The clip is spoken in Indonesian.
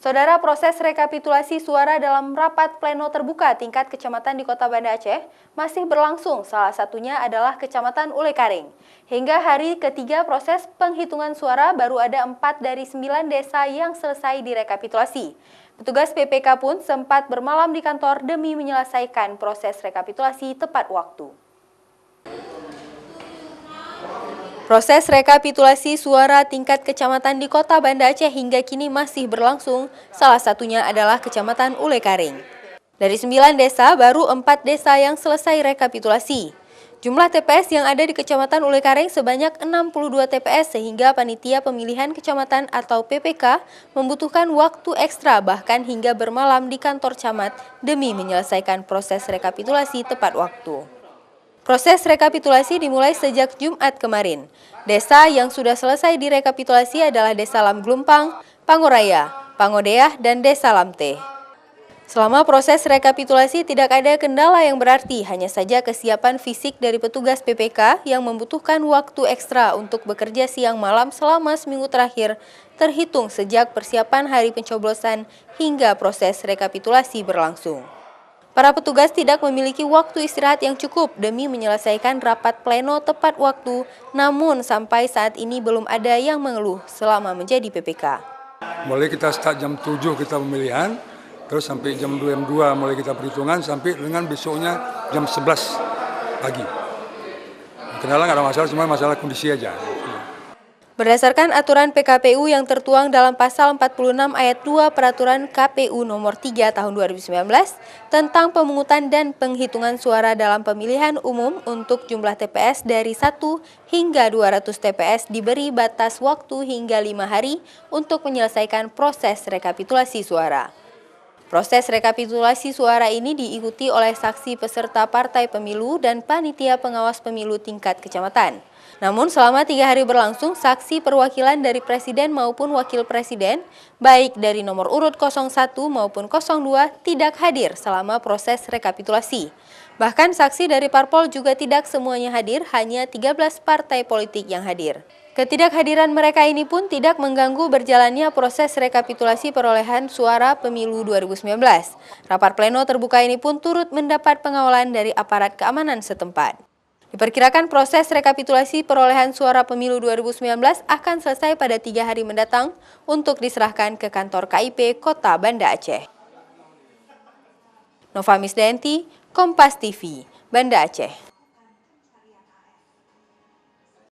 Saudara, proses rekapitulasi suara dalam rapat pleno terbuka tingkat kecamatan di Kota Banda Aceh masih berlangsung, salah satunya adalah Kecamatan Ulekaring. Hingga hari ketiga proses penghitungan suara baru ada 4 dari 9 desa yang selesai direkapitulasi. Petugas PPK pun sempat bermalam di kantor demi menyelesaikan proses rekapitulasi tepat waktu. Proses rekapitulasi suara tingkat kecamatan di Kota Banda Aceh hingga kini masih berlangsung, salah satunya adalah Kecamatan Ulekaring. Dari 9 desa, baru 4 desa yang selesai rekapitulasi. Jumlah TPS yang ada di Kecamatan Ulekaring sebanyak 62 TPS sehingga Panitia Pemilihan Kecamatan atau PPK membutuhkan waktu ekstra bahkan hingga bermalam di kantor camat demi menyelesaikan proses rekapitulasi tepat waktu. Proses rekapitulasi dimulai sejak Jumat kemarin. Desa yang sudah selesai direkapitulasi adalah Desa Lam Glumpang, Pangoraya, Pangodeah, dan Desa Lamte. Selama proses rekapitulasi tidak ada kendala yang berarti, hanya saja kesiapan fisik dari petugas PPK yang membutuhkan waktu ekstra untuk bekerja siang malam selama seminggu terakhir, terhitung sejak persiapan hari pencoblosan hingga proses rekapitulasi berlangsung. Para petugas tidak memiliki waktu istirahat yang cukup demi menyelesaikan rapat pleno tepat waktu, namun sampai saat ini belum ada yang mengeluh selama menjadi PPK. Mulai kita start jam 7 kita pemilihan, terus sampai jam 2 mulai kita perhitungan, sampai dengan besoknya jam 11 pagi. Kendala nggak ada masalah, cuma masalah kondisi aja. Berdasarkan aturan PKPU yang tertuang dalam pasal 46 ayat 2 Peraturan KPU nomor 3 tahun 2019 tentang pemungutan dan penghitungan suara dalam pemilihan umum untuk jumlah TPS dari 1 hingga 200 TPS diberi batas waktu hingga 5 hari untuk menyelesaikan proses rekapitulasi suara. Proses rekapitulasi suara ini diikuti oleh saksi peserta partai pemilu dan panitia pengawas pemilu tingkat kecamatan. Namun selama 3 hari berlangsung, saksi perwakilan dari Presiden maupun Wakil Presiden, baik dari nomor urut 01 maupun 02, tidak hadir selama proses rekapitulasi. Bahkan saksi dari parpol juga tidak semuanya hadir, hanya 13 partai politik yang hadir. Ketidakhadiran mereka ini pun tidak mengganggu berjalannya proses rekapitulasi perolehan suara pemilu 2019. Rapat pleno terbuka ini pun turut mendapat pengawalan dari aparat keamanan setempat. Diperkirakan proses rekapitulasi perolehan suara pemilu 2019 akan selesai pada 3 hari mendatang untuk diserahkan ke kantor KIP Kota Banda Aceh. Nova Misdayanti, Kompas TV, Banda Aceh.